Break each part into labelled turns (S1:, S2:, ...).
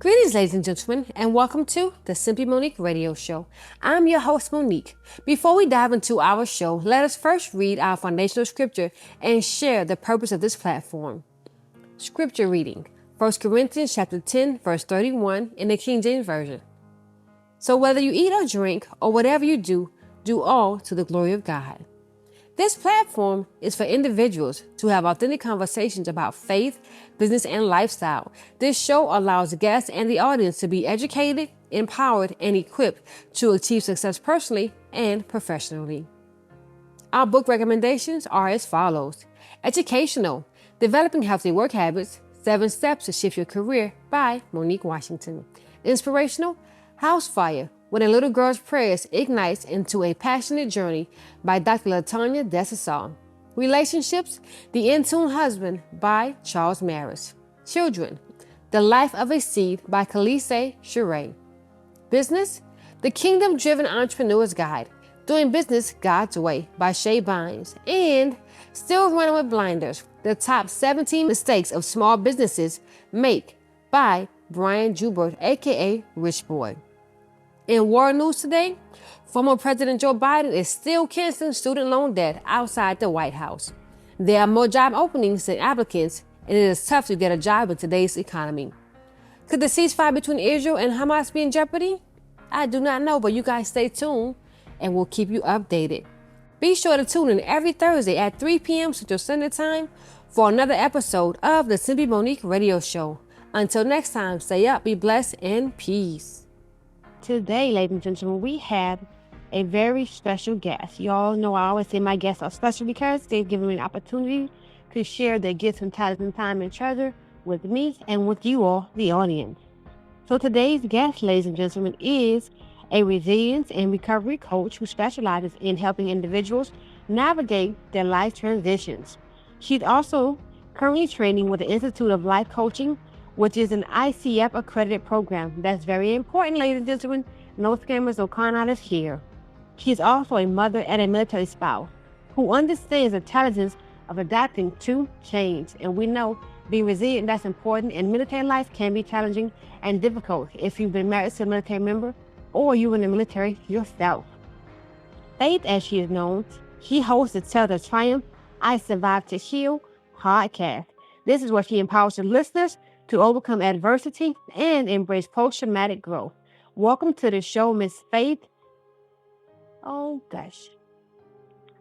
S1: Greetings, ladies and gentlemen, and welcome to the Simply Monique Radio Show. I'm your host, Monique. Before we dive into our show, let us first read our foundational scripture and share the purpose of this platform. Scripture reading, 1 Corinthians chapter 10, verse 31 in the King James Version. So whether you eat or drink or whatever you do, do all to the glory of God. This platform is for individuals to have authentic conversations about faith, business, and lifestyle. This show allows guests and the audience to be educated, empowered, and equipped to achieve success personally and professionally. Our book recommendations are as follows. Educational, Developing Healthy Work Habits, 7 Steps to Shift Your Career by Monique Washington. Inspirational, House Fire, When a Little Girl's Prayers Ignites into a Passionate Journey by Dr. Latanya Desasal. Relationships, The In-Tune Husband by Charles Maris. Children, The Life of a Seed by Khaleesi Sheree. Business, The Kingdom-Driven Entrepreneur's Guide, Doing Business God's Way by Shay Bynes. And Still Running with Blinders, The Top 17 Mistakes of Small Businesses Make by Brian Joubert, aka Rich Boy. In world news today, former President Joe Biden is still canceling student loan debt outside the White House. There are more job openings than applicants, and it is tough to get a job in today's economy. Could the ceasefire between Israel and Hamas be in jeopardy? I do not know, but you guys stay tuned, and we'll keep you updated. Be sure to tune in every Thursday at 3 p.m. Central Standard Time for another episode of the Simply Monique Radio Show. Until next time, stay up, be blessed, and peace. Today, ladies and gentlemen, we have a very special guest. Y'all know I always say my guests are special because they've given me an opportunity to share their gifts and talents and time and treasure with me and with you all, the audience. So today's guest, ladies and gentlemen, is a resilience and recovery coach who specializes in helping individuals navigate their life transitions. She's also currently training with the Institute of Life Coaching, which is an ICF accredited program. That's very important, ladies and gentlemen. No scammers or con artists here. She is also a mother and a military spouse who understands the challenges of adapting to change. And we know being resilient, that's important. And military life can be challenging and difficult if you've been married to a military member or you in the military yourself. Faith, as she is known, she hosts the Tell the Triumph, I Survived to Heal podcast. This is where she empowers the listeners to overcome adversity and embrace post-traumatic growth. Welcome to the show, Miss Faith. Oh, gosh.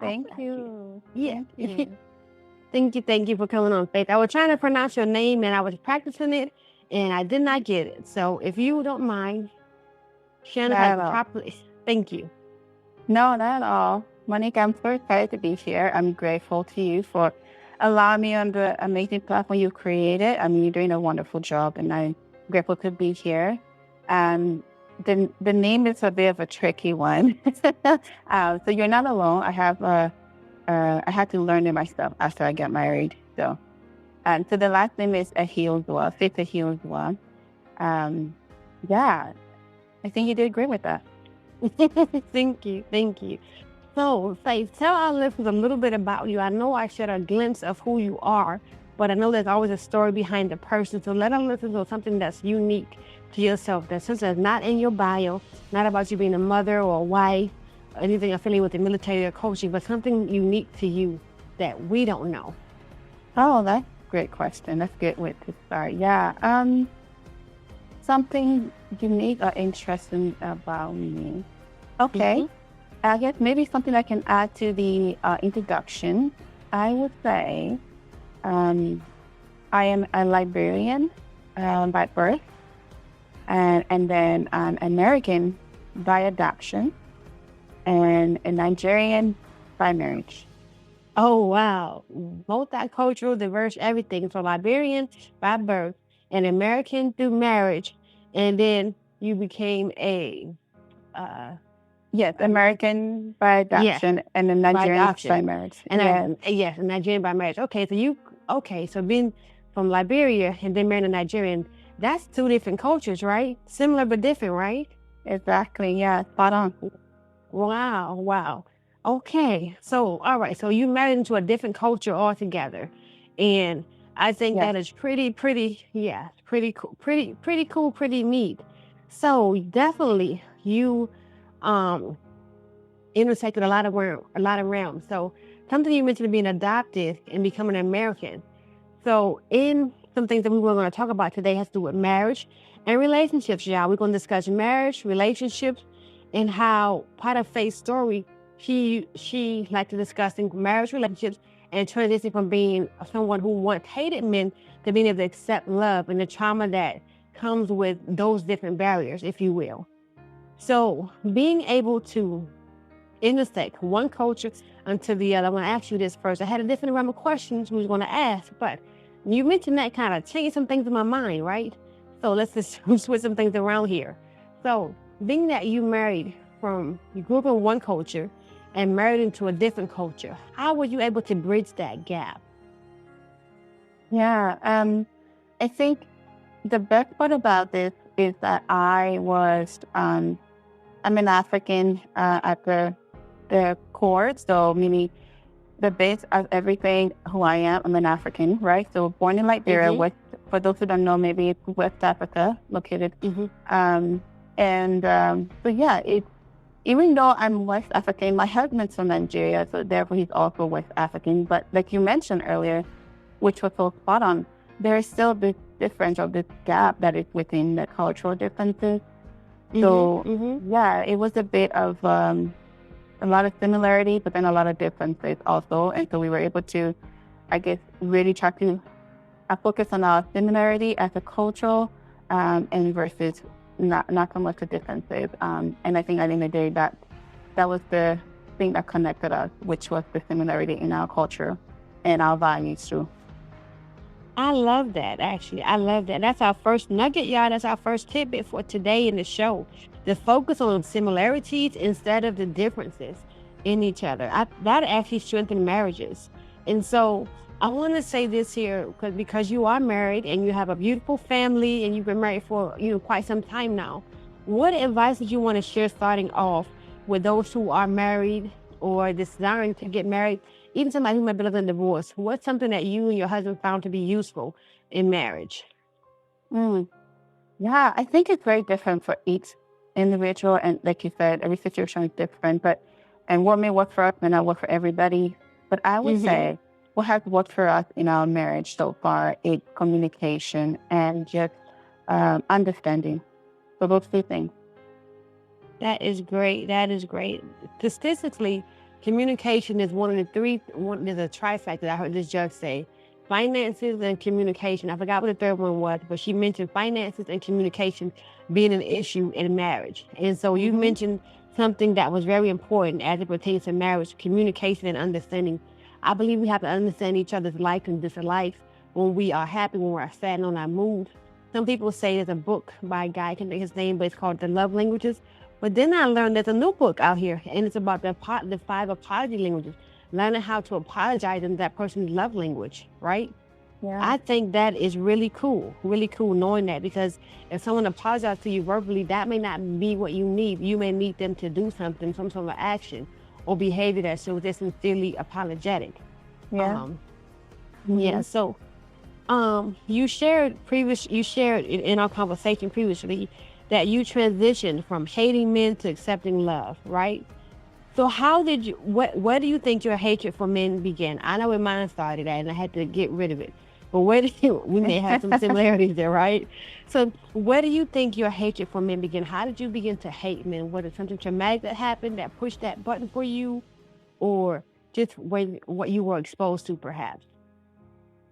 S2: Thank you.
S1: Yeah. Thank you for coming on, Faith. I was trying to pronounce your name, and I was practicing it, and I did not get it. So if you don't mind, sharing it properly. Thank you.
S2: No, not at all. Monique, I'm so excited to be here. I'm grateful to you for allowing me on the amazing platform you created. I mean, you're doing a wonderful job, and I'm grateful to be here. The name is a bit of a tricky one. So you're not alone. I had to learn it myself after I got married. So the last name is Ehiozuwa, Faith Ehiozuwa. Yeah, I think you did great with that.
S1: Thank you. So, Faith, tell our listeners a little bit about you. I know I shared a glimpse of who you are, but I know there's always a story behind the person. So let our listeners know something that's unique to yourself, that's something that's not in your bio, not about you being a mother or a wife, or anything affiliated with the military or coaching, but something unique to you that we don't know.
S2: Oh, that's a great question. That's a good way to start. Yeah. Something unique or interesting about me. Okay. Mm-hmm. I guess maybe something I can add to the introduction. I would say I am a Liberian by birth, and then an American by adoption, and a Nigerian by marriage.
S1: Oh, wow. Multicultural, diverse, everything. So Liberian by birth, an American through marriage, and then you became a...
S2: Yes, American by adoption, and a Nigerian by marriage.
S1: And yes, a Nigerian by marriage. So being from Liberia and then marrying a Nigerian, that's 2 different cultures, right? Similar but different, right?
S2: Exactly, yeah, spot on.
S1: Wow. Okay, so all right, so you married into a different culture altogether, and I think
S2: Yes.
S1: that is pretty cool, pretty cool, pretty neat. So definitely you um intersected a lot of realms. So something you mentioned being adopted and becoming an American. So in some things that we were going to talk about today has to do with marriage and relationships, y'all. We're going to discuss marriage, relationships, and how part of Faith's story, she liked to discuss in marriage relationships and transition from being someone who once hated men to being able to accept love and the trauma that comes with those different barriers, if you will. So being able to intersect one culture unto the other. I'm going to ask you this first. I had a different round of questions we was going to ask, but you mentioned that kind of changed some things in my mind, right? So let's just switch some things around here. So being that you grew up in one culture and married into a different culture, how were you able to bridge that gap?
S2: Yeah. I think the best part about this is that I'm an African at the core. So meaning the base of everything who I am, I'm an African, right? So born in Liberia,
S1: Mm-hmm.
S2: for those who don't know, maybe it's West Africa located.
S1: Mm-hmm.
S2: But yeah, even though I'm West African, my husband's from Nigeria, so therefore he's also West African. But like you mentioned earlier, which was so spot on, there is still this difference or this gap that is within the cultural differences. So yeah, it was a bit of a lot of similarity, but then a lot of differences also. And so we were able to, I guess, really try to focus on our similarity as a cultural and versus not so much the differences. And I think at the end of the day, that was the thing that connected us, which was the similarity in our culture and our values too.
S1: I love that, actually. I love that. That's our first nugget, y'all. That's our first tidbit for today in the show. The focus on similarities instead of the differences in each other. That actually strengthens marriages. And so I want to say this here because you are married and you have a beautiful family and you've been married for quite some time now. What advice would you want to share starting off with those who are married or desiring to get married? Even somebody who might be living a divorce, what's something that you and your husband found to be useful in marriage?
S2: Yeah, I think it's very different for each individual. And like you said, every situation is different. And what may work for us may not work for everybody. But I would say what has worked for us in our marriage so far is communication and just understanding. So those two things.
S1: That is great. That is great. Statistically, communication is one of the there's a trifecta I heard this judge say. Finances and communication. I forgot what the third one was, but she mentioned finances and communication being an issue in marriage. And so you mentioned something that was very important as it pertains to marriage, communication and understanding. I believe we have to understand each other's likes and dislikes when we are happy, when we're sad and on our mood. Some people say there's a book by a guy, I can't think his name, but it's called The Love Languages. But then I learned there's a new book out here, and it's about the 5 apology languages, learning how to apologize in that person's love language, right?
S2: Yeah.
S1: I think that is really cool knowing that, because if someone apologizes to you verbally, that may not be what you need. You may need them to do something, some sort of action or behavior that shows they're sincerely apologetic.
S2: Yeah.
S1: Yeah. So you shared in our conversation previously that you transitioned from hating men to accepting love, right? So how did you, where do you think your hatred for men began? I know where mine started at and I had to get rid of it. But we may have some similarities there, right? So where do you think your hatred for men began? How did you begin to hate men? Was it something traumatic that happened that pushed that button for you? Or just what you were exposed to perhaps?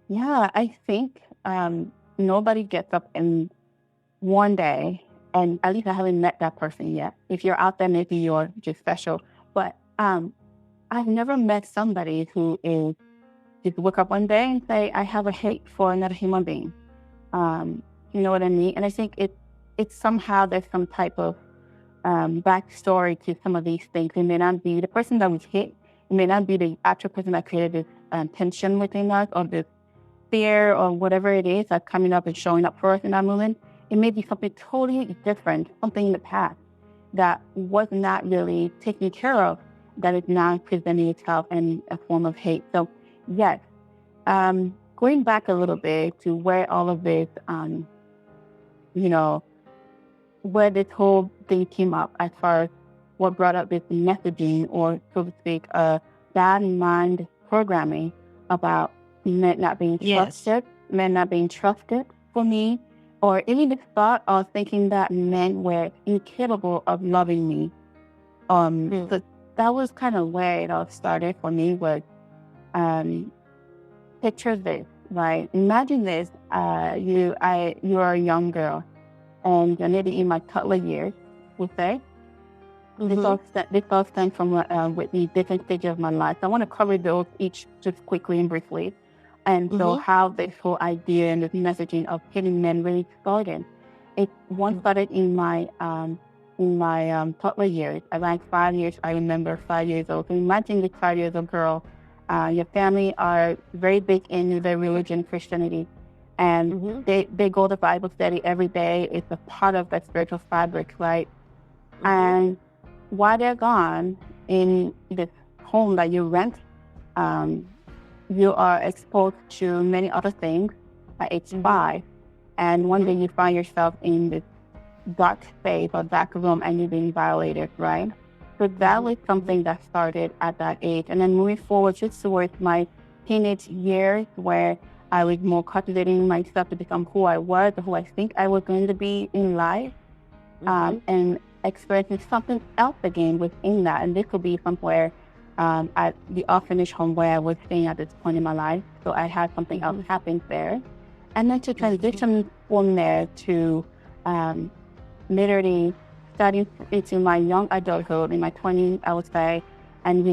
S2: Yeah, I think nobody gets up in one day, and at least I haven't met that person yet. If you're out there, maybe you're just special. But I've never met somebody who is just wake up one day and say, I have a hate for another human being. You know what I mean? And I think it's somehow there's some type of backstory to some of these things. It may not be the person that was hit. It may not be the actual person that created this tension within us or this fear or whatever it is that's coming up and showing up for us in that moment. It may be something totally different, something in the past that was not really taken care of, that is now presenting itself in a form of hate. So yes, going back a little bit to where all of this, you know, where this whole thing came up as far as what brought up this messaging, or so to speak, bad mind programming about men not being
S1: Yes.
S2: trusted, men not being trusted for me, or even the thought of thinking that men were incapable of loving me. So that was kind of where it all started for me. Was picture this, right? Imagine this: you are a young girl, and you're maybe in my toddler years, we'll say. This all stems from with the different stages of my life. So I want to cover those each just quickly and briefly. And so how this whole idea and this messaging of hitting men really started. It once started in my toddler years. Around 5 years, I remember 5 years old. So imagine this 5 years old girl. Your family are very big in their religion, Christianity. And they go to Bible study every day. It's a part of the spiritual fabric, right? And while they're gone in this home that you rent, you are exposed to many other things at age 5. And one day you find yourself in this dark space or dark room and you're being violated, right? So that was something that started at that age. And then moving forward just towards my teenage years, where I was more cultivating myself to become who I was, or who I think I was going to be in life, and experiencing something else again within that. And this could be somewhere at the orphanage home where I was staying at this point in my life. So I had something else happen there. And then to transition from there to literally starting into my young adulthood, in my 20s, I would say, and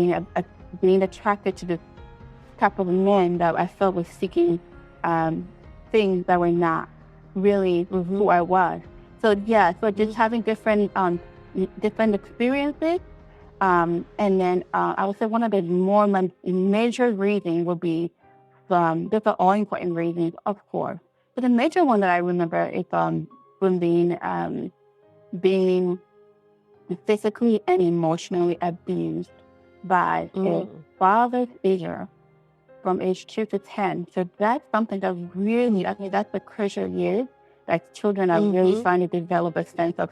S2: being attracted to the type of men that I felt was seeking things that were not really who I was. So so just having different experiences, and then I would say one of the more major reasons would be different all important reasons, of course. But the major one that I remember is from being physically and emotionally abused by a father figure from age 2 to 10. So that's something that really, I mean, that's the crucial year that children are really trying to develop a sense of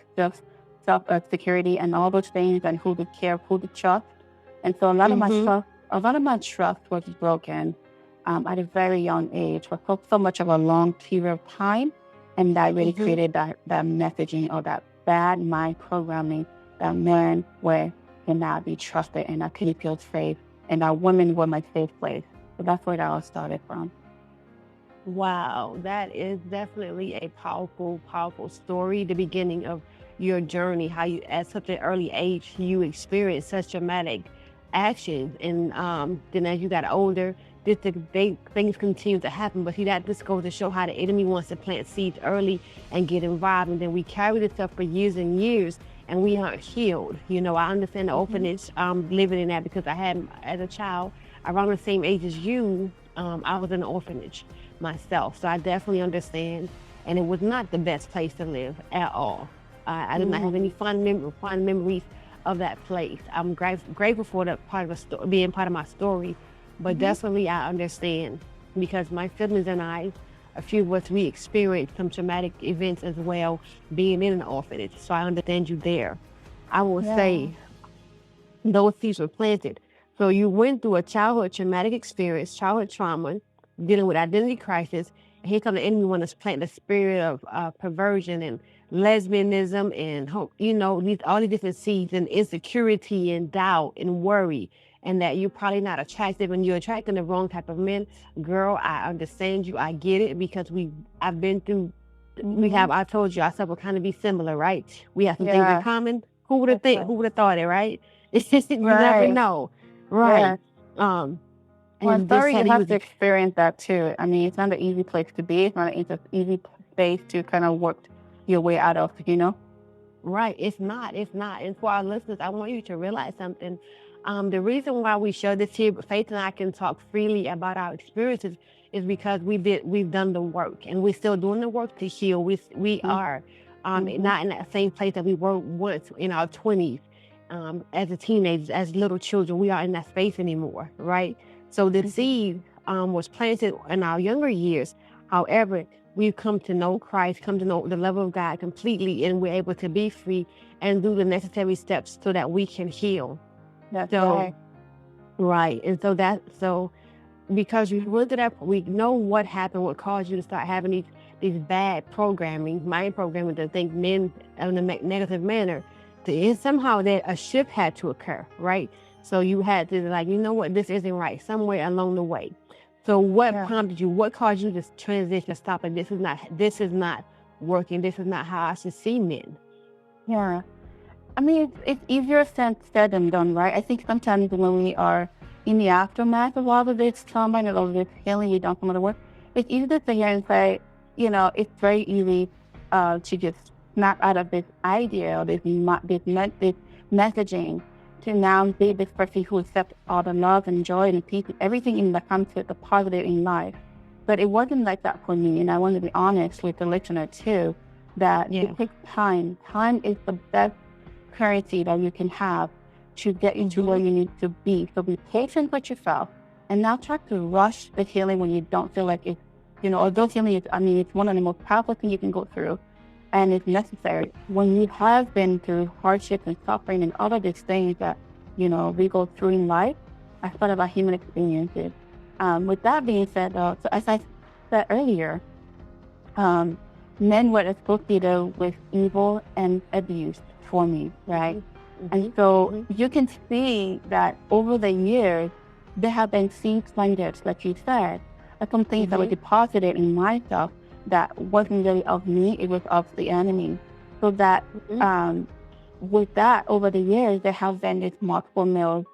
S2: self-security and all those things, and who to care, who to trust. And so a lot of my trust was broken at a very young age, for so much of a long period of time. And that really created that messaging, or that bad mind programming, that men cannot be trusted and I couldn't feel safe, and that women were my safe place. So that's where that all started from.
S1: Wow, that is definitely a powerful, powerful story. The beginning of your journey, how you, at such an early age, you experienced such traumatic actions, and then as you got older, things continue to happen. But see, that just goes to show how the enemy wants to plant seeds early and get involved, and then we carry this stuff for years and years, and we aren't healed. You know, I understand the orphanage, living in that, because I had, as a child, around the same age as you, I was in an orphanage myself. So I definitely understand. And it was not the best place to live at all. I did not have any fond memories of that place. I'm grateful for that part of being part of my story. But definitely I understand, because my siblings and I, a few of us, we experienced some traumatic events as well, being in an orphanage. So I understand you there. I will say those seeds were planted. So you went through a childhood traumatic experience, childhood trauma, dealing with identity crisis. And here comes the enemy want to plant the spirit of perversion and lesbianism and, you know, all these different seeds, and insecurity and doubt and worry, and that you're probably not attractive and you're attracting the wrong type of men. Girl, I understand you. I get it, because I've been through, I told you, ourselves will kind of be similar, right? We have some things in common. Who would have thought it, right? It's just, you never know. Right.
S2: Well, I'm sorry you have to experience that too. I mean, it's not an easy place to be. It's not an easy space to kind of work your way out of, you know?
S1: Right. It's not. And for our listeners, I want you to realize something. The reason why we share this here, but Faith and I can talk freely about our experiences, is because we've done the work, and we're still doing the work to heal. We are not in that same place that we were once in our 20s. As a teenagers, as little children, we are in that space anymore, right? So the seed was planted in our younger years. However, we've come to know Christ, come to know the love of God completely, and we're able to be free and do the necessary steps so that we can heal.
S2: That's
S1: So,
S2: right.
S1: right. And so because you went to that, we know what happened, what caused you to start having these bad programming, mind programming, to think men in a negative manner. Somehow that a shift had to occur, right? So you had to like, you know what, this isn't right, somewhere along the way. So what
S2: Yeah.
S1: prompted you? What caused you to transition? Stop it. This is not working. This is not how I should see men.
S2: Yeah. I mean, it's easier said than done, right? I think sometimes when we are in the aftermath of all of this trauma and all of this healing we've done from other work, it's easy to sit here and say, it's very easy to just snap out of this idea or this messaging to now be this person who accepts all the love and joy and peace, everything in that comes with the positive in life. But it wasn't like that for me, and I want to be honest with the listener too, that it takes time. Time is the best currency that you can have to get into where you need to be. So be patient with yourself and not try to rush the healing when you don't feel like it's, although healing is, it's one of the most powerful things you can go through and it's necessary. When you have been through hardship and suffering and all of these things that, we go through in life, I thought about human experiences. With that being said, though, so as I said earlier, men were associated with evil and abuse for me, right? And so you can see that over the years, there have been seeds planted, like you said, some things that were deposited in myself that wasn't really of me, it was of the enemy. So that with that, over the years, there have been these multiple male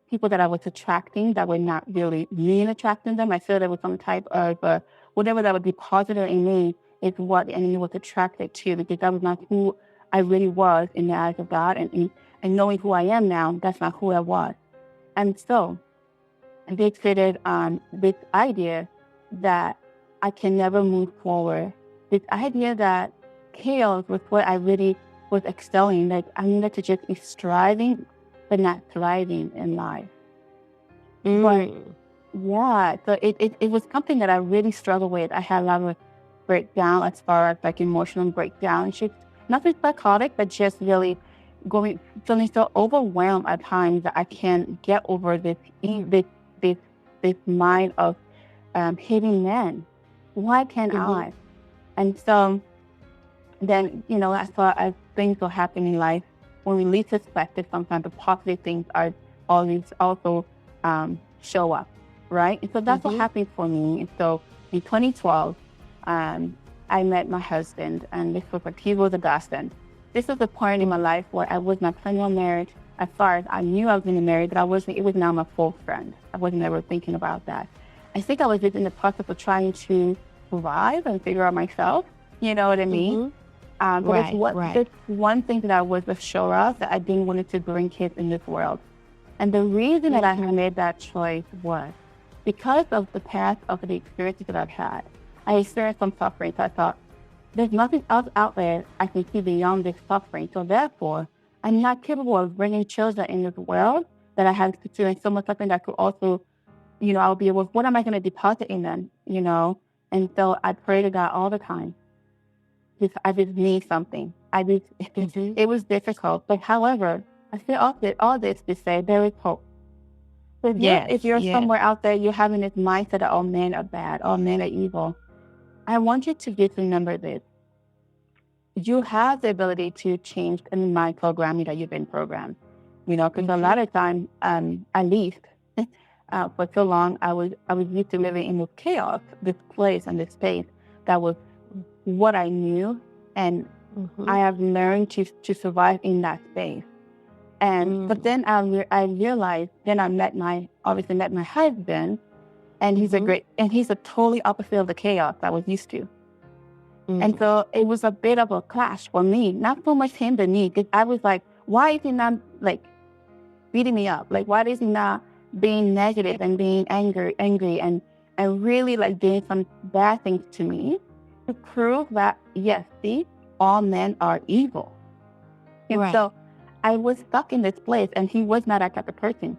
S2: people that I was attracting that were not really me attracting them. I feel there was some type of whatever that would be positive in me is what the enemy was attracted to, because that was not who I really was in the eyes of God. And knowing who I am now, that's not who I was. And so they created this idea that I can never move forward. This idea that chaos was what I really was excelling. Like I needed to just be striving, but not thriving in life. But yeah, so it was something that I really struggled with. I had a lot of breakdown as far as like emotional breakdown. Nothing psychotic, but just really feeling so overwhelmed at times that I can't get over this mind of hating men. Why can't I? And so then, as far as things will happen in life, when we least expect it, sometimes the positive things are always also show up, right? And so that's what happened for me. And so in 2012, I met my husband, and he was a godsend. This was the point in my life where I was not planning on marriage. As far as I knew I was going to marry, but it was now my full friend. I wasn't ever thinking about that. I think I was just in the process of trying to survive and figure out myself. You know what I mean? But there's one thing that I was sure of, that I didn't want to bring kids in this world. And the reason that I made that choice was because of the past of the experiences that I've had. I experienced some suffering, so I thought, there's nothing else out there I can see beyond this suffering. So therefore, I'm not capable of bringing children in this world that I have experienced so much suffering that could also, I'll be able, what am I going to deposit in them, And so I pray to God all the time. I just need something. It was difficult. But however, I say all this to say there is hope. So if you're somewhere out there, you're having this mindset that all men are bad, all men are evil. I want you to just remember this. You have the ability to change the mind programming that you've been programmed. Because a lot of times, at least for so long, I was used to living in this chaos, this place and this space that was what I knew, and I have learned to survive in that space. And but then I realized, then I met my husband, and he's a totally opposite of the chaos I was used to. And so it was a bit of a clash for me, not so much him but me, because I was like, why is he not like beating me up? Like, why is he not being negative and being angry and really like doing some bad things to me to prove that, yes, see, all men are evil. And so I was stuck in this place, and he was not that type of person.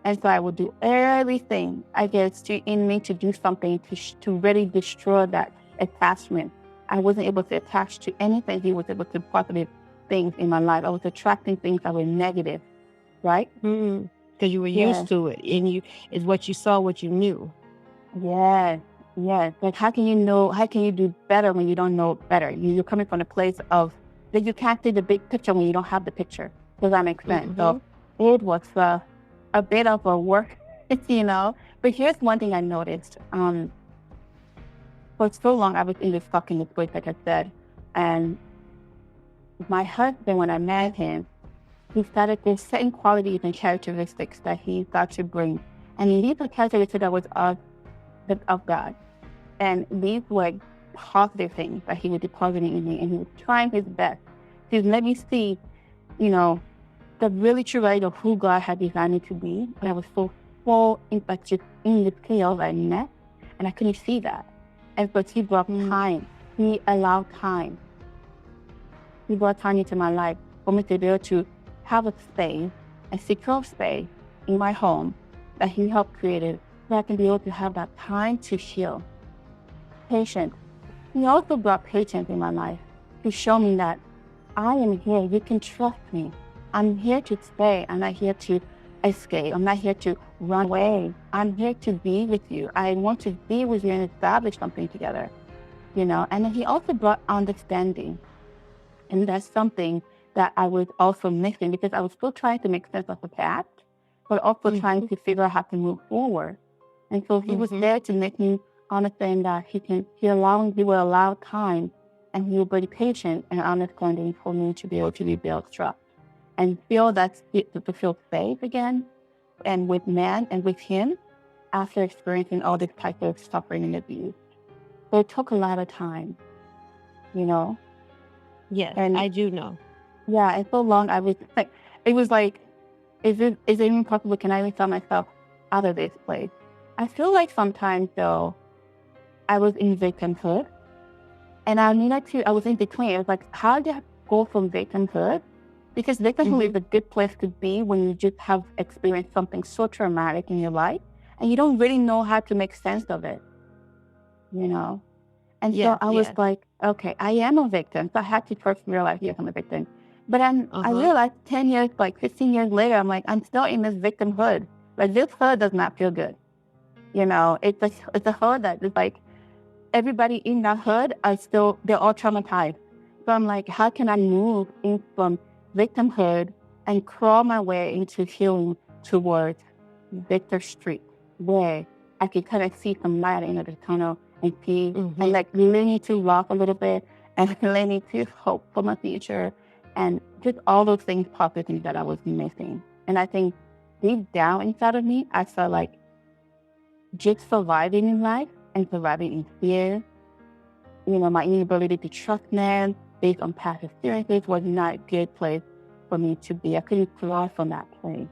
S2: And so I would do everything, I guess, in me to do something to really destroy that attachment. I wasn't able to attach to anything. He was able to positive things in my life. I was attracting things that were negative, right?
S3: Because you were used to it, and it's what you saw, what you knew.
S2: Yes. Like, how can you do better when you don't know better? You're coming from a place of that you can't see the big picture when you don't have the picture. Does that make sense? So it was a bit of a work, But here's one thing I noticed. For so long, I was stuck in this place, like I said. And my husband, when I met him, he started, there's certain qualities and characteristics that he started to bring. And these are characteristics that was of God. And these were positive things that he was depositing in me. And he was trying his best to let me see, the really true reality of who God had designed me to be. But I was so just in this chaos I met, and I couldn't see that. And so he brought time. He allowed time. He brought time into my life for me to be able to have a space, a secure space in my home that he helped create it, so I can be able to have that time to heal. Patience. He also brought patience in my life to show me that I am here. You can trust me. I'm here to stay. I'm not here to escape. I'm not here to run away. I'm here to be with you. I want to be with you and establish something together, And then he also brought understanding. And that's something that I was also missing because I was still trying to make sense of the past, but also trying to figure out how to move forward. And so he was there to make me understand that he will allow time, and he will be patient and understanding for me to be able to rebuild trust and feel to feel safe again, and with man and with him after experiencing all this type of suffering and abuse. So it took a lot of time,
S3: Yes,
S2: and
S3: I do know.
S2: Yeah, and so long I was like, it was like, is it even possible? Can I sell myself out of this place? I feel like sometimes though, I was in victimhood, and I was in between. It was like, how do I go from victimhood? Because victimhood is a good place to be when you just have experienced something so traumatic in your life, and you don't really know how to make sense of it, And so I was like, okay, I am a victim. So I had to first realize, yes, I'm a victim. But then I realized 10 years, 15 years later, I'm like, I'm still in this victimhood. Like, this hood does not feel good. It's a hood that is like, everybody in that hood they're all traumatized. So I'm like, how can I move in from victimhood and crawl my way into healing towards Victor Street, where I can kind of see some light at the end of the tunnel and see, and like learning to laugh a little bit and learning to hope for my future, and just all those things, positive things that I was missing. And I think deep down inside of me, I felt like just surviving in life and surviving in fear, my inability to trust men based on past experiences was not a good place for me to be. I couldn't thrive from that place,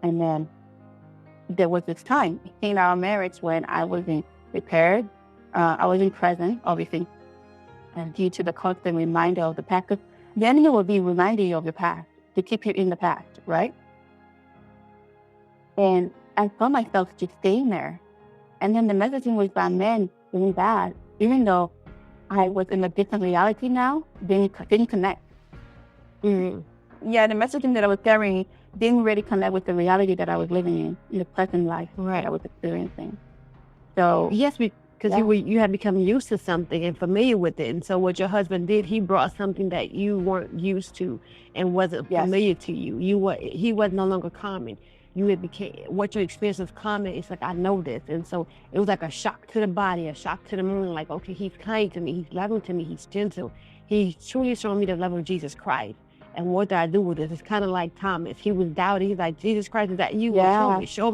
S2: And then there was this time in our marriage when I wasn't prepared. I wasn't present, obviously, and due to the constant reminder of the past. Because the enemy will be reminding you of your past to keep you in the past, right? And I found myself just staying there. And then the messaging was by men doing bad, even though I was in a different reality now, didn't connect. Yeah, the messaging that I was carrying didn't really connect with the reality that I was living in the present life that I was experiencing. So
S3: yes, because you had become used to something and familiar with it. And so what your husband did, he brought something that you weren't used to and wasn't familiar to you. He was no longer common. What your experience was common. It's like, I know this. And so it was like a shock to the body, a shock to the mind. Like, okay, he's kind to me, he's loving to me, he's gentle. He's truly showing me the love of Jesus Christ. And what do I do with this? It's kind of like Thomas. He was doubting. He's like, Jesus Christ, is that you?
S2: Yeah.
S3: Show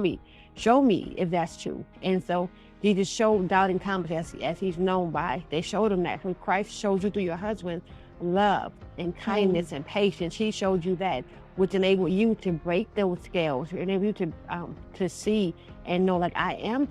S3: me if that's true. And so Jesus showed doubting Thomas as he's known by. They showed him that. When Christ showed you through your husband love and kindness and patience, he showed you that, which enabled you to break those scales, enable you to see and know, like, I am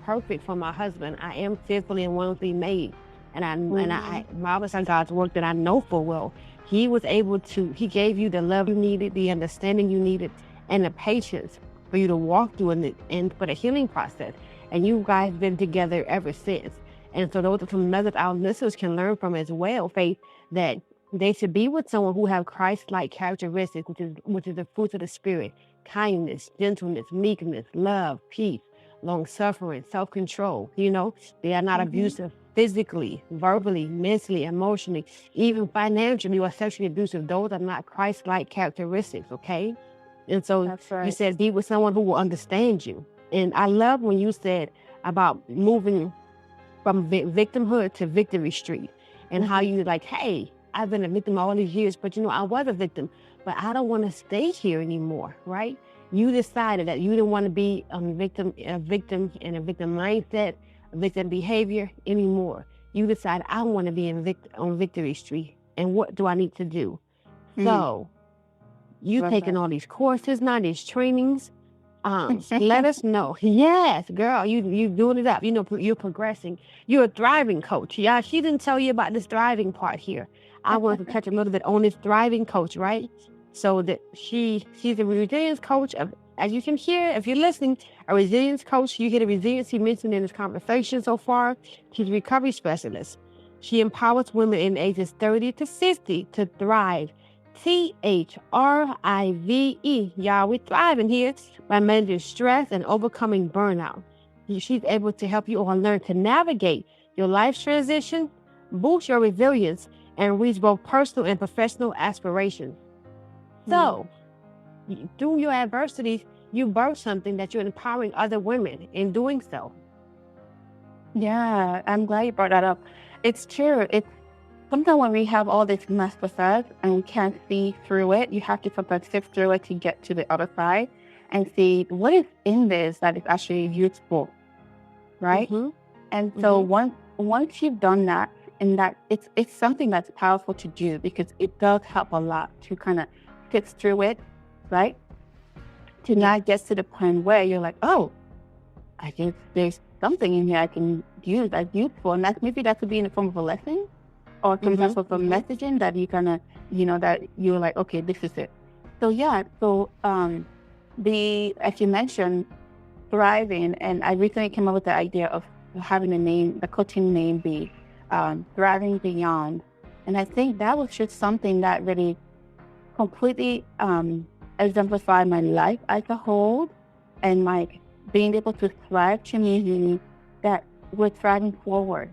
S3: perfect for my husband. I am fearfully and wonderfully made. And I marvelous at God's work that I know full well. He was able to, he gave you the love you needed, the understanding you needed, and the patience for you to walk through it and for the healing process. And you guys been together ever since. And so those are some nuggets our listeners can learn from as well, Faith, that they should be with someone who have Christ-like characteristics, which is the fruits of the Spirit: kindness, gentleness, meekness, love, peace, long-suffering, self-control. They are not abusive physically, verbally, mentally, emotionally, even financially or sexually abusive. Those are not Christ-like characteristics, okay? And so
S2: That's right.
S3: you said be with someone who will understand you. And I love when you said about moving from victimhood to victory street, and how you like, hey, I've been a victim all these years, but I was a victim, but I don't want to stay here anymore, right? You decided that you didn't want to be a victim and a victim mindset, a victim behavior anymore. You decided, I want to be on victory street, and what do I need to do? So you taking all these courses now, these trainings. Let us know. Yes, girl, you doing it up. You're progressing. You're a thriving coach. Yeah, she didn't tell you about this thriving part here. I wanted to touch a little bit on this thriving coach, right? So that she's a resilience coach. As you can hear, if you're listening, a resilience coach. You hear the resiliency mentioned in this conversation so far. She's a recovery specialist. She empowers women in ages 30 to 50 to thrive. THRIVE. Y'all, we're thriving here by managing stress and overcoming burnout. She's able to help you all learn to navigate your life transition, boost your resilience, and reach both personal and professional aspirations. So, through your adversities, you birth something that you're empowering other women in doing so.
S2: Yeah, I'm glad you brought that up. It's true. Sometimes when we have all this mess with us and we can't see through it, you have to sometimes sift through it to get to the other side and see what is in this that is actually useful, right? And so once you've done that, and that it's something that's powerful to do, because it does help a lot to kind of sift through it, right? To not get to the point where you're like, oh, I think there's something in here I can use that's useful, and maybe that could be in the form of a lesson, or some type of a messaging that you kind of, that you're like, okay, this is it. So as you mentioned, thriving, and I recently came up with the idea of having the coaching name be Thriving Beyond. And I think that was just something that really completely exemplified my life as a whole, and like being able to thrive to me, that we're thriving forward.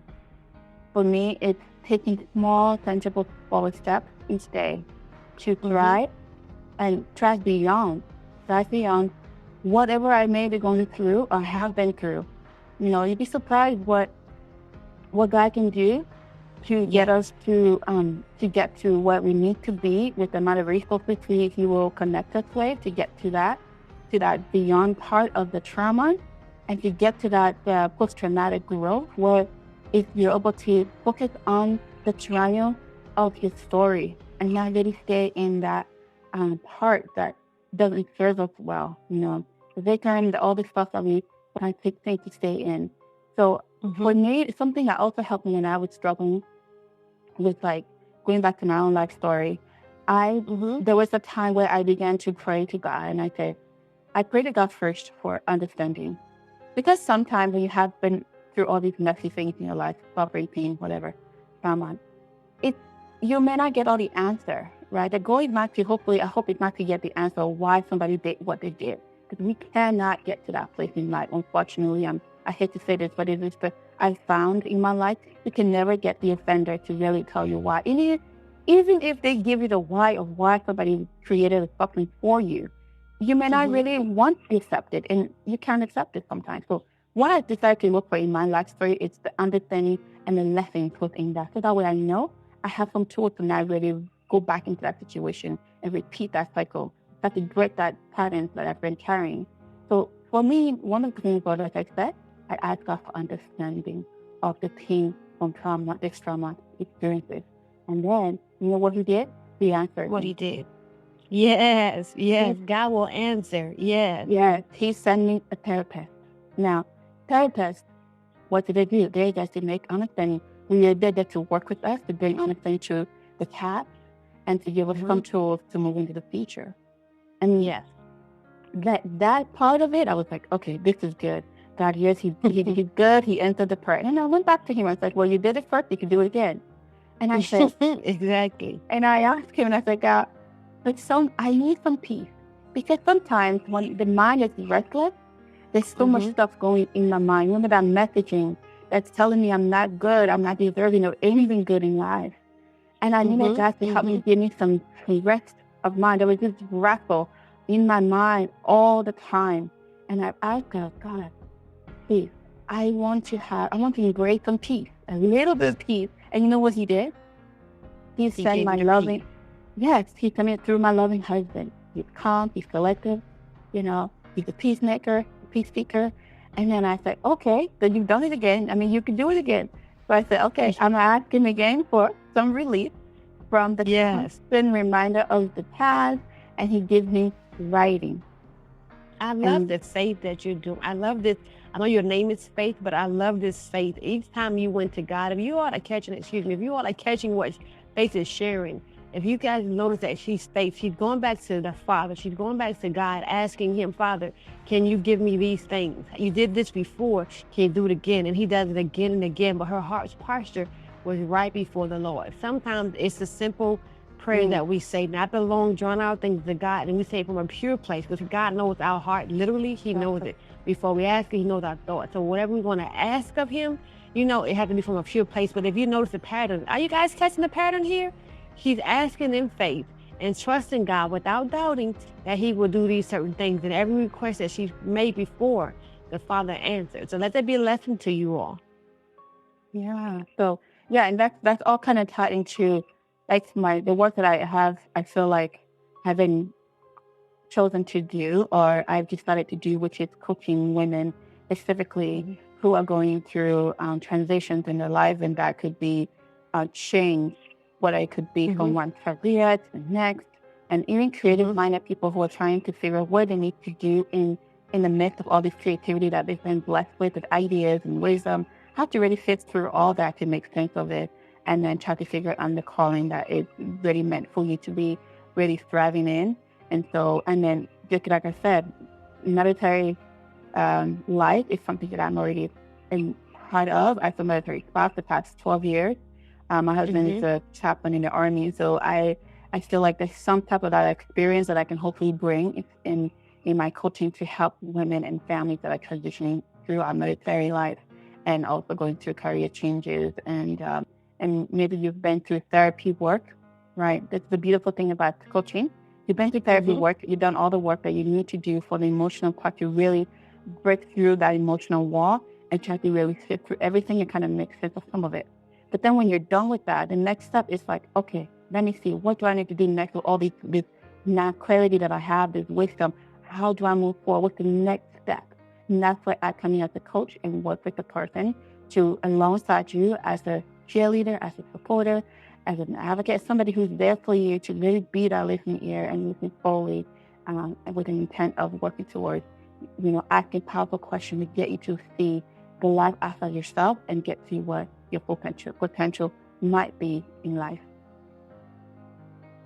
S2: For me, it's taking small, tangible forward steps each day to thrive and thrive beyond whatever I may be going through or have been through. You'd be surprised what God can do to get us to get to where we need to be with the amount of resources He will connect us with to get to that beyond part of the trauma, and to get to that post-traumatic growth, where if you're able to focus on the trial of your story and not really stay in that part that doesn't serve us well, the victim, all the stuff that we sometimes think to stay in. So for me, it's something that also helped me when I was struggling with, like, going back to my own life story. There was a time where I began to pray to God, and I pray to God first for understanding, because sometimes when you have been through all these messy things in your life, suffering, pain, whatever, trauma, you may not get all the answer, right? The goal is not to, I hope it's not to get the answer of why somebody did what they did, because we cannot get to that place in life. Unfortunately, I hate to say this, but it is I found in my life, you can never get the offender to really tell you why. And even if they give you the why of why somebody created something for you, you may not really want to accept it, and you can't accept it sometimes. So what I decided to look for in my life story is the understanding and the lessons within that. So that way I know I have some tools to not really go back into that situation and repeat that cycle, to break that pattern that I've been carrying. So for me, one of the things, like I said, I asked God for understanding of the pain from trauma, this trauma experiences. And then, you know what He did? He answered.
S3: What He did. Yes. God will answer.
S2: Yes. He sent me a therapist. Now, therapists, what did they do? They just make understanding. They're there to work with us, to bring understanding to the past, and to give us some tools to move into the future. And yes, that part of it, I was like, okay, this is good. God, yes, he's good. He answered the prayer. And I went back to him. I was like, well, you did it first. You can do it again. And I said,
S3: exactly.
S2: And I asked him, and I said, God, I need some peace. Because sometimes when the mind is restless, there's so much stuff going in my mind. Remember that messaging that's telling me I'm not good, I'm not deserving of anything good in life. And I needed God to help me give me some rest of mind. There was this wrestle in my mind all the time. And I asked God, please, I want to embrace some peace, a little bit of peace. And you know what he did? He sent my loving, he sent it through my loving husband. He's calm, he's collective, he's a peacemaker, peace speaker. And then I said, okay, then you've done it again. I mean, you can do it again. So I said, okay, I'm asking again for some relief from the constant reminder of the past, and he gives me writing.
S3: I love the faith that you're doing. I love this. I know your name is Faith, but I love this faith. Each time you went to God, if you all are catching what Faith is sharing, if you guys notice that she's Faith, she's going back to the Father. She's going back to God, asking him, Father, can you give me these things? You did this before. Can you do it again? And he does it again and again. But her heart's posture was right before the Lord. Sometimes it's a simple prayer that we say, not the long drawn out things to God, and we say it from a pure place, because God knows our heart. Literally, he knows it. Before we ask it, he knows our thoughts. So whatever we want to ask of him, it has to be from a pure place. But if you notice the pattern, are you guys catching the pattern here? She's asking in faith and trusting God without doubting that he will do these certain things. And every request that she's made before, the Father answered. So let that be a lesson to you all.
S2: Yeah. So, and that's all kind of tied into the work that I feel like I've been chosen to do, or I've decided to do, which is coaching women specifically who are going through transitions in their life, and that could be change, what it could be from one career to the next, and even creative-minded people who are trying to figure out what they need to do in the midst of all this creativity that they've been blessed with ideas and wisdom, how to really fit through all that to make sense of it, and then try to figure out the calling that is really meant for you to be really thriving in. And then, just like I said, military life is something that I'm already in part of as a military spouse the past 12 years. My husband is a chaplain in the Army, so I feel like there's some type of that experience that I can hopefully bring in my coaching to help women and families that are transitioning through our military life and also going through career changes. And maybe you've been through therapy work, right? That's the beautiful thing about coaching. You've been through therapy work, you've done all the work that you need to do for the emotional part to really break through that emotional wall and try to really sit through everything and kind of make sense of some of it. But then when you're done with that, the next step is like, okay, let me see, what do I need to do next with all this now clarity that I have, this wisdom? How do I move forward? What's the next step? And that's why I come in as a coach and work with the person to alongside you as a cheerleader, as a supporter, as an advocate, somebody who's there for you to really be that listening ear and listen fully, and with an intent of working towards, asking powerful questions to get you to see the life outside yourself and get to what your full potential might be in life.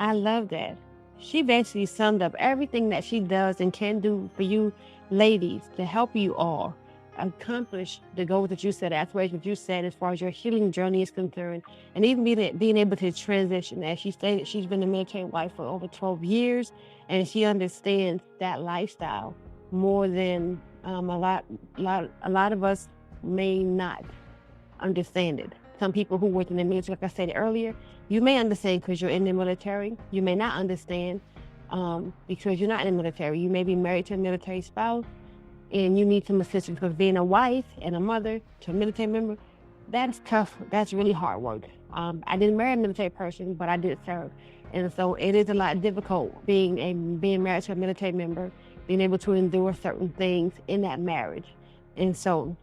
S3: I love that. She basically summed up everything that she does and can do for you ladies to help you all accomplish the goals that you said, aspirations that you said as far as your healing journey is concerned, and even being able to transition. As she stated, she's been a military wife for over 12 years, and she understands that lifestyle more than a lot of us may not understand it. Some people who work in the military, like I said earlier, you may understand because you're in the military. You may not understand because you're not in the military. You may be married to a military spouse and you need some assistance, because being a wife and a mother to a military member, that's tough. That's really hard work. I didn't marry a military person, but I did serve. And so it is a lot difficult being married to a military member, being able to endure certain things in that marriage. And so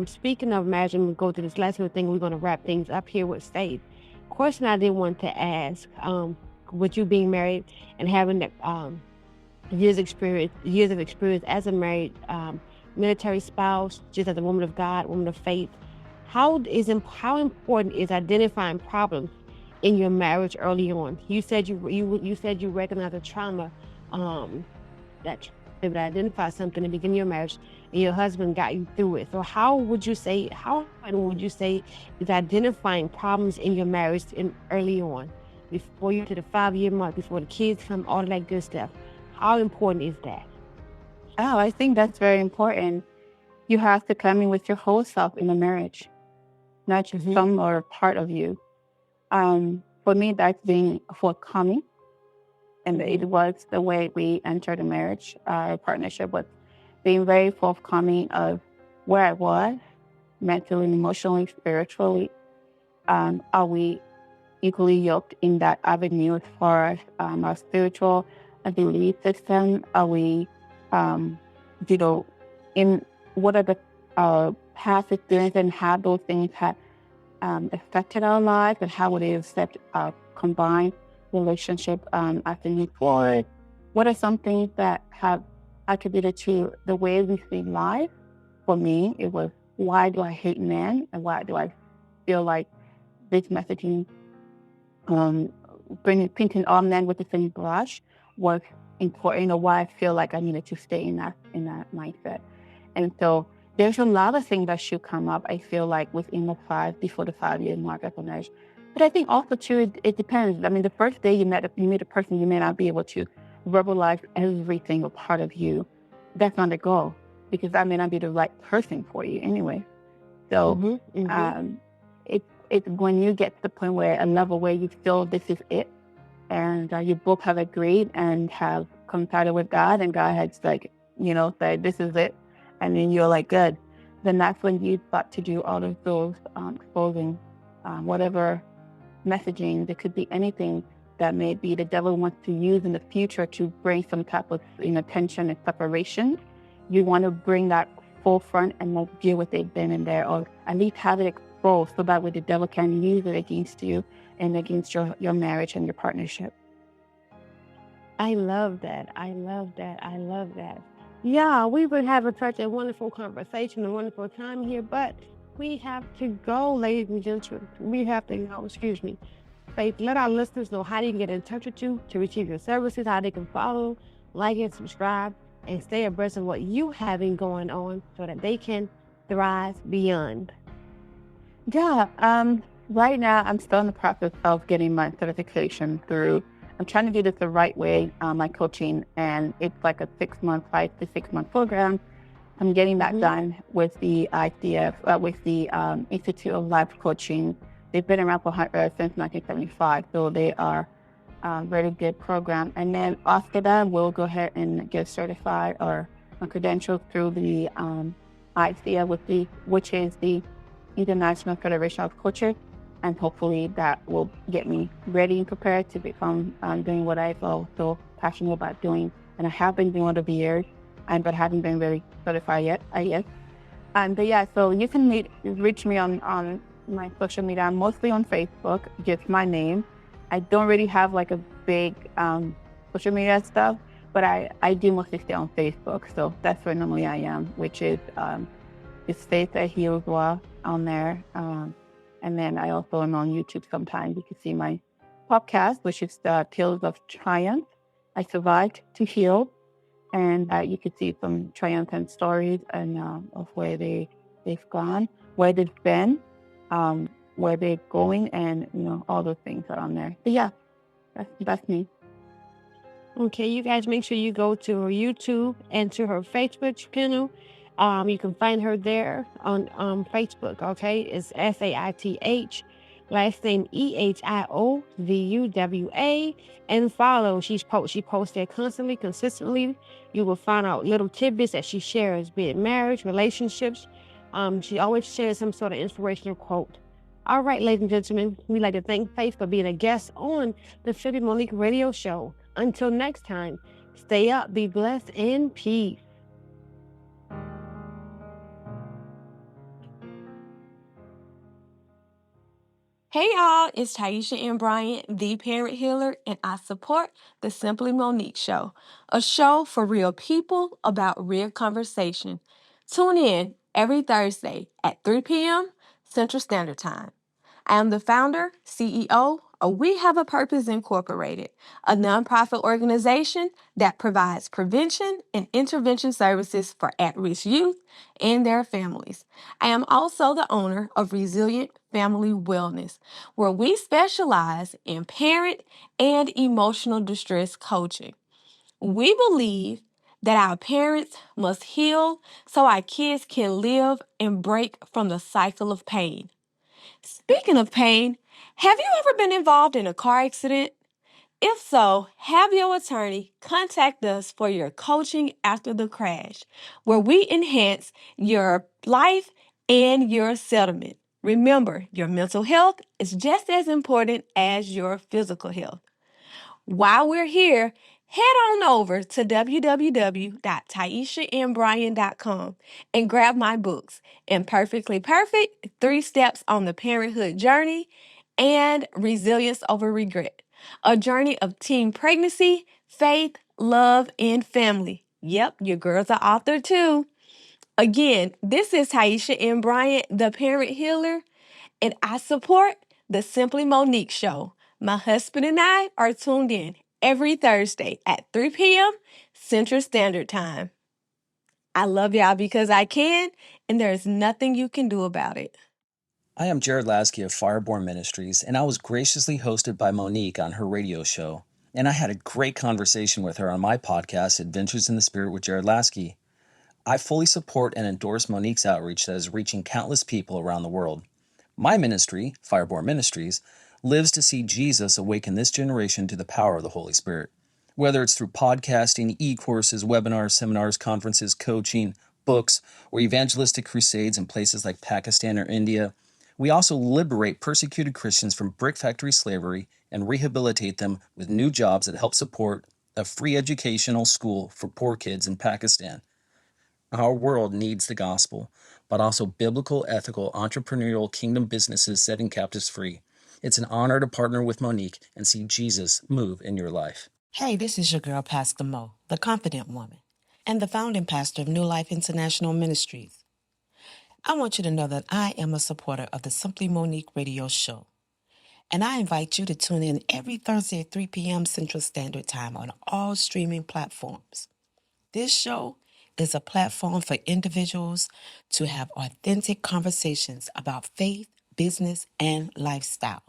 S3: speaking of marriage, and we'll go to this last little thing, we're going to wrap things up here with Faith. Question I did want to ask, with you being married and having years of experience as a married military spouse, just as a woman of God, woman of faith, how important is identifying problems in your marriage early on? You said you recognize a trauma that able to identify something in the beginning of your marriage and your husband got you through it. So how important would you say is identifying problems in your marriage early on, before you to the 5-year mark, before the kids come, all of that good stuff? How important is that?
S2: Oh, I think that's very important. You have to come in with your whole self in a marriage, not just some or part of you. For me, that's being forthcoming. And it was the way we entered a marriage, our partnership was being very forthcoming of where I was, mentally, emotionally, spiritually. Are we equally yoked in that avenue as far as our spiritual belief system? Are we, in what are the past experiences and how those things have affected our lives, and how would it affect our combined relationship as a new couple? What are some things that have attributed to the way we see life? For me, it was, why do I hate men, and why do I feel like this messaging, painting all men with the same brush, was important, or why I feel like I needed to stay in that mindset. And so there's a lot of things that should come up, I feel like, within before the 5-year mark of a marriage. But I think also too, it depends. I mean, the first day you meet a person, you may not be able to verbalize every single part of you. That's not the goal, because that may not be the right person for you anyway. So it's when you get to the point where a level where you feel this is it, and you both have agreed and have confided with God, and God has said this is it, and then you're like, good. Then that's when you start to do all of those exposing whatever messaging. There could be anything that may be the devil wants to use in the future to bring some type of tension and separation. You want to bring that forefront and not deal with it then and there, or at least have it exposed, so that way the devil can use it against you and against your marriage and your partnership.
S3: I love that. Yeah, we've been having such a wonderful conversation, a wonderful time here, but we have to go, ladies and gentlemen. We have to go, excuse me. Faith, let our listeners know how they can get in touch with you to receive your services, how they can follow, like, and subscribe, and stay abreast of what you having going on so that they can thrive beyond.
S2: Yeah, right now I'm still in the process of getting my certification through. I'm trying to do this the right way, my coaching, and it's like a 5 to 6 month program. I'm getting that done with the ICF, with the Institute of Life Coaching. They've been around since 1975, so they are a very good program. And then after that, we'll go ahead and get certified or a credential through the ICF, which is the International Federation of Coaches, and hopefully that will get me ready and prepared to become doing what I feel so passionate about doing, and I have been doing over the years, but haven't been very certified yet, I guess. But yeah, so you can reach me on my social media. I'm mostly on Facebook, just my name. I don't really have like a big social media stuff, but I do mostly stay on Facebook, so that's where normally I am, which is Faith Ehiozuwa on there. And then I also am on YouTube sometimes. You can see my podcast, which is Tales of Triumph. I survived to heal. And you can see some triumphant stories and of where they've gone, where they've been, where they're going, and all those things are on there. But yeah, that's me.
S3: Okay, you guys make sure you go to her YouTube and to her Facebook channel. You can find her there on Facebook, okay? It's SAITH, last name EHIOZUWA, and follow. She posts there constantly, consistently. You will find out little tidbits that she shares, be it marriage, relationships. She always shares some sort of inspirational quote. All right, ladies and gentlemen, we'd like to thank Faith for being a guest on the Simply Monique Radio Show. Until next time, stay up, be blessed, and peace.
S4: Hey y'all, it's Taisha and Bryant, the parent healer, and I support the Simply Monique Show, a show for real people about real conversation. Tune in every Thursday at 3 p.m. Central Standard Time. I am the founder, CEO of We Have a Purpose Incorporated, a nonprofit organization that provides prevention and intervention services for at-risk youth and their families. I am also the owner of Resilient Family Wellness, where we specialize in parent and emotional distress coaching. We believe that our parents must heal so our kids can live and break from the cycle of pain. Speaking of pain, have you ever been involved in a car accident? If so, have your attorney contact us for your coaching after the crash, where we enhance your life and your settlement. Remember, your mental health is just as important as your physical health. While we're here, head on over to www.taishaandbrian.com and grab my books, Imperfectly Perfect, 3 Steps on the Parenthood Journey, and Resilience Over Regret, a journey of teen pregnancy, faith, love, and family. Yep, your girl's an author too. Again, this is Taisha and Brian, the Parent Healer, and I support the Simply Monique Show. My husband and I are tuned in every Thursday at 3 p.m. Central Standard Time. I love y'all because I can, and there is nothing you can do about it.
S5: I am Jared Lasky of Fireborn Ministries, and I was graciously hosted by Monique on her radio show. And I had a great conversation with her on my podcast, Adventures in the Spirit with Jared Lasky. I fully support and endorse Monique's outreach that is reaching countless people around the world. My ministry, Fireborn Ministries, lives to see Jesus awaken this generation to the power of the Holy Spirit. Whether it's through podcasting, e-courses, webinars, seminars, conferences, coaching, books, or evangelistic crusades in places like Pakistan or India, we also liberate persecuted Christians from brick factory slavery and rehabilitate them with new jobs that help support a free educational school for poor kids in Pakistan. Our world needs the gospel, but also biblical, ethical, entrepreneurial kingdom businesses setting captives free. It's an honor to partner with Monique and see Jesus move in your life.
S6: Hey, this is your girl, Pastor Mo, the Confident Woman, and the founding pastor of New Life International Ministries. I want you to know that I am a supporter of the Simply Monique Radio Show, and I invite you to tune in every Thursday at 3 p.m. Central Standard Time on all streaming platforms. This show is a platform for individuals to have authentic conversations about faith, business, and lifestyle.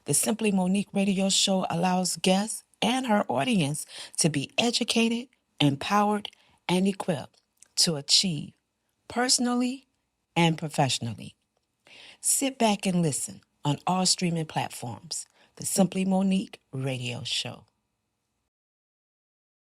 S6: The Simply Monique Radio Show allows guests and her audience to be educated, empowered, and equipped to achieve personally and professionally. Sit back and listen on all streaming platforms. The Simply Monique Radio Show.